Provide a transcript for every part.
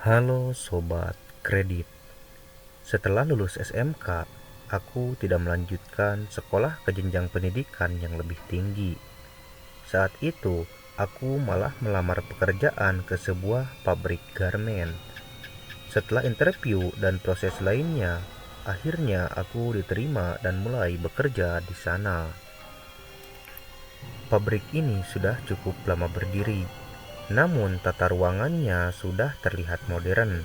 Halo Sobat Kredit. Setelah lulus SMK, aku tidak melanjutkan sekolah ke jenjang pendidikan yang lebih tinggi. Saat itu, aku malah melamar pekerjaan ke sebuah pabrik garmen. Setelah interview dan proses lainnya, akhirnya aku diterima dan mulai bekerja di sana. Pabrik ini sudah cukup lama berdiri, namun tata ruangannya sudah terlihat modern.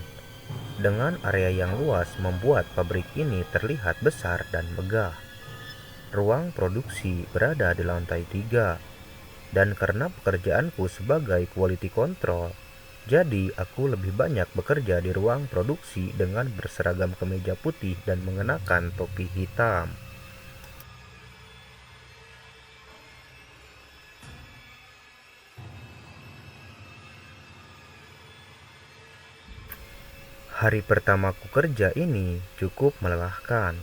Dengan area yang luas membuat pabrik ini terlihat besar dan megah. Ruang produksi berada di lantai 3, dan karena pekerjaanku sebagai quality control, jadi aku lebih banyak bekerja di ruang produksi dengan berseragam kemeja putih dan mengenakan topi hitam. Hari pertamaku kerja ini cukup melelahkan.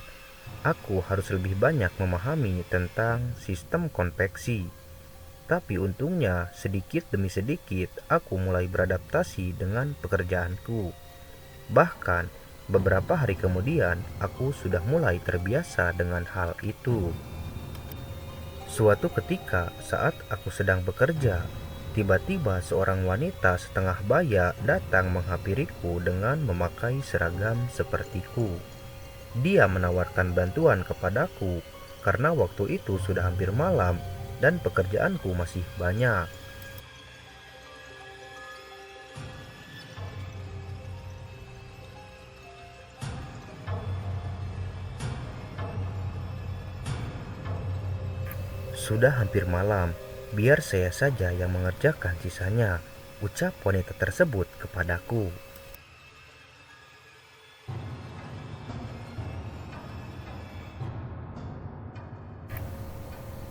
Aku harus lebih banyak memahami tentang sistem konveksi. Tapi untungnya sedikit demi sedikit aku mulai beradaptasi dengan pekerjaanku. Bahkan beberapa hari kemudian aku sudah mulai terbiasa dengan hal itu. Suatu ketika saat aku sedang bekerja, tiba-tiba seorang wanita setengah baya datang menghampiriku dengan memakai seragam sepertiku. Dia menawarkan bantuan kepadaku karena waktu itu sudah hampir malam dan pekerjaanku masih banyak. Sudah hampir malam, biar saya saja yang mengerjakan sisanya, ucap wanita tersebut kepadaku.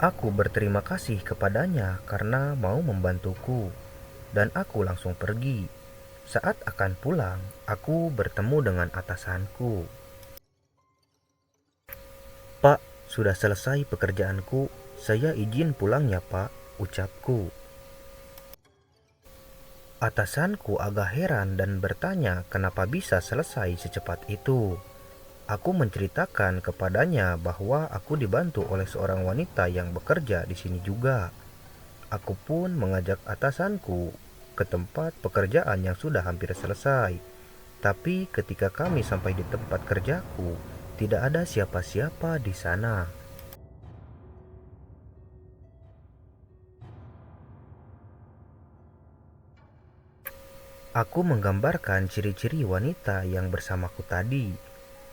Aku berterima kasih kepadanya karena mau membantuku, dan aku langsung pergi. Saat akan pulang, aku bertemu dengan atasanku. "Pak, sudah selesai pekerjaanku. Saya izin pulang ya, Pak," ucapku. Atasanku agak heran dan bertanya kenapa bisa selesai secepat itu. Aku menceritakan kepadanya bahwa aku dibantu oleh seorang wanita yang bekerja di sini juga. Aku pun mengajak atasanku ke tempat pekerjaan yang sudah hampir selesai. Tapi ketika kami sampai di tempat kerjaku, tidak ada siapa-siapa di sana. Aku menggambarkan ciri-ciri wanita yang bersamaku tadi.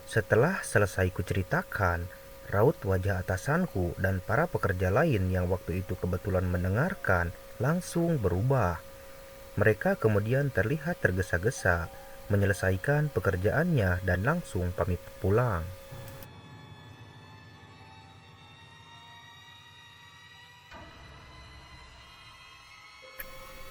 Setelah selesai kuceritakan, raut wajah atasanku dan para pekerja lain yang waktu itu kebetulan mendengarkan langsung berubah. Mereka kemudian terlihat tergesa-gesa menyelesaikan pekerjaannya dan langsung pamit pulang.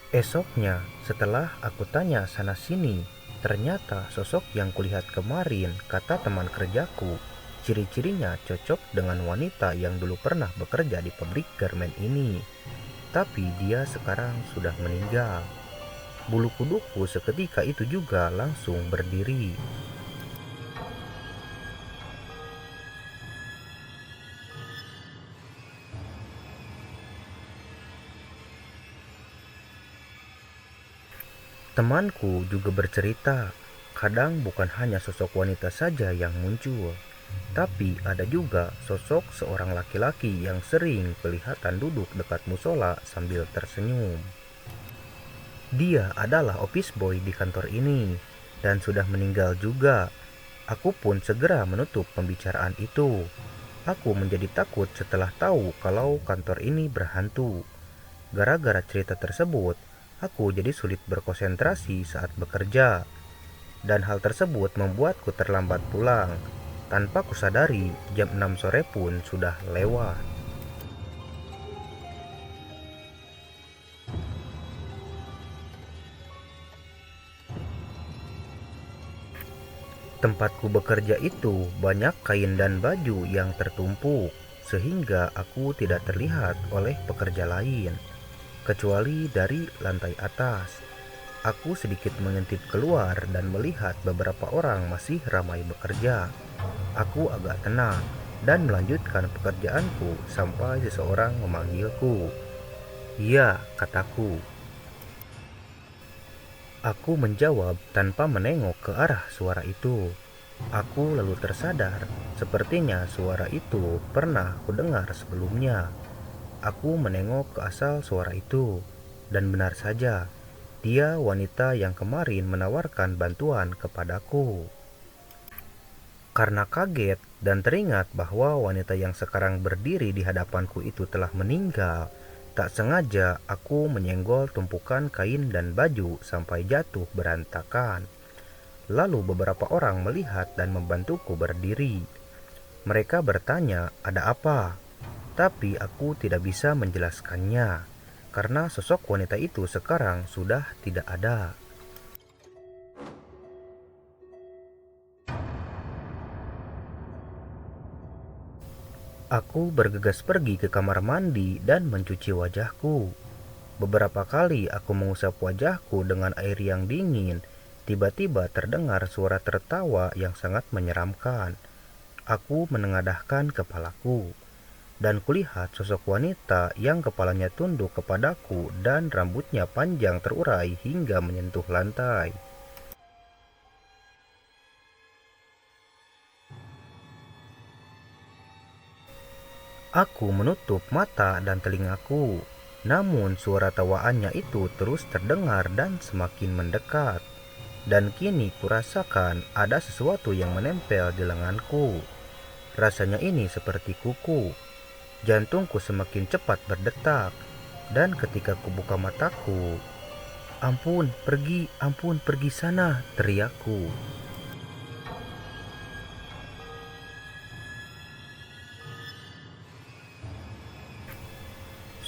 Esoknya, setelah aku tanya sana-sini, ternyata sosok yang kulihat kemarin, kata teman kerjaku, ciri-cirinya cocok dengan wanita yang dulu pernah bekerja di pabrik garmen ini. Tapi dia sekarang sudah meninggal. Bulu kuduku seketika itu juga langsung berdiri. Temanku juga bercerita, kadang bukan hanya sosok wanita saja yang muncul, tapi ada juga sosok seorang laki-laki yang sering kelihatan duduk dekat musola sambil tersenyum. Dia adalah office boy di kantor ini dan sudah meninggal juga. Aku pun segera menutup pembicaraan itu. Aku menjadi takut setelah tahu kalau kantor ini berhantu. Gara-gara cerita tersebut, aku jadi sulit berkonsentrasi saat bekerja. Dan hal tersebut membuatku terlambat pulang. Tanpa kusadari, jam 6 sore pun sudah lewat. Tempatku bekerja itu banyak kain dan baju yang tertumpuk, sehingga aku tidak terlihat oleh pekerja lain, kecuali dari lantai atas. Aku sedikit mengintip keluar dan melihat beberapa orang masih ramai bekerja. Aku agak tenang dan melanjutkan pekerjaanku sampai seseorang memanggilku. "Iya," kataku. Aku menjawab tanpa menengok ke arah suara itu. Aku lalu tersadar, sepertinya suara itu pernah kudengar sebelumnya. Aku menengok ke asal suara itu, dan benar saja, dia wanita yang kemarin menawarkan bantuan kepadaku. Karena kaget dan teringat bahwa wanita yang sekarang berdiri di hadapanku itu telah meninggal, tak sengaja aku menyenggol tumpukan kain dan baju sampai jatuh berantakan. Lalu beberapa orang melihat dan membantuku berdiri. Mereka bertanya, "Ada apa?" Tapi aku tidak bisa menjelaskannya, karena sosok wanita itu sekarang sudah tidak ada. Aku bergegas pergi ke kamar mandi dan mencuci wajahku. Beberapa kali aku mengusap wajahku dengan air yang dingin. Tiba-tiba terdengar suara tertawa yang sangat menyeramkan. Aku menengadahkan kepalaku, dan kulihat sosok wanita yang kepalanya tunduk kepadaku dan rambutnya panjang terurai hingga menyentuh lantai. Aku menutup mata dan telingaku, namun suara tawaannya itu terus terdengar dan semakin mendekat. Dan kini kurasakan ada sesuatu yang menempel di lenganku. Rasanya ini seperti kuku. Jantungku semakin cepat berdetak, dan ketika kubuka mataku, ampun, pergi sana," teriakku.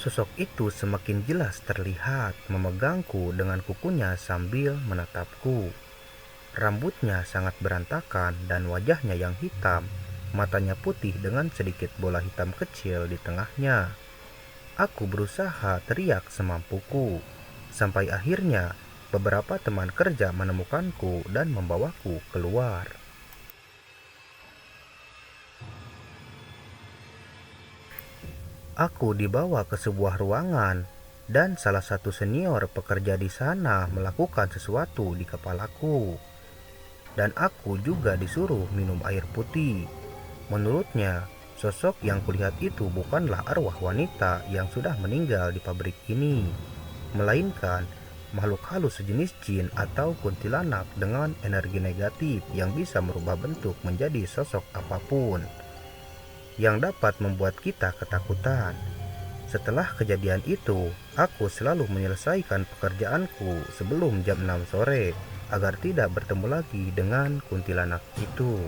Sosok itu semakin jelas terlihat memegangku dengan kukunya sambil menatapku. Rambutnya sangat berantakan dan wajahnya yang hitam, matanya putih dengan sedikit bola hitam kecil di tengahnya. Aku berusaha teriak semampuku, sampai akhirnya beberapa teman kerja menemukanku dan membawaku keluar. Aku dibawa ke sebuah ruangan, dan salah satu senior pekerja di sana melakukan sesuatu di kepalaku. Dan aku juga disuruh minum air putih. Menurutnya, sosok yang kulihat itu bukanlah arwah wanita yang sudah meninggal di pabrik ini, melainkan makhluk halus sejenis jin atau kuntilanak dengan energi negatif yang bisa merubah bentuk menjadi sosok apapun, yang dapat membuat kita ketakutan. Setelah kejadian itu, aku selalu menyelesaikan pekerjaanku sebelum jam 6 sore agar tidak bertemu lagi dengan kuntilanak itu.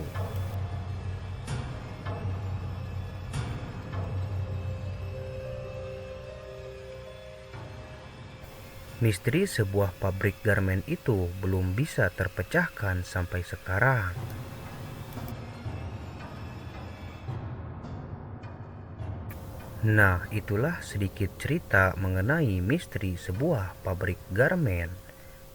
Misteri sebuah pabrik garmen itu belum bisa terpecahkan sampai sekarang. Nah, itulah sedikit cerita mengenai misteri sebuah pabrik garmen.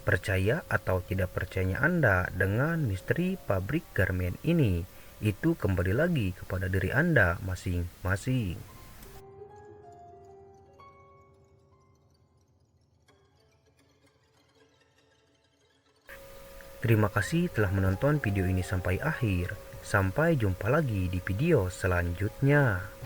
Percaya atau tidak percayanya Anda dengan misteri pabrik garmen ini, itu kembali lagi kepada diri Anda masing-masing. Terima kasih telah menonton video ini sampai akhir. Sampai jumpa lagi di video selanjutnya.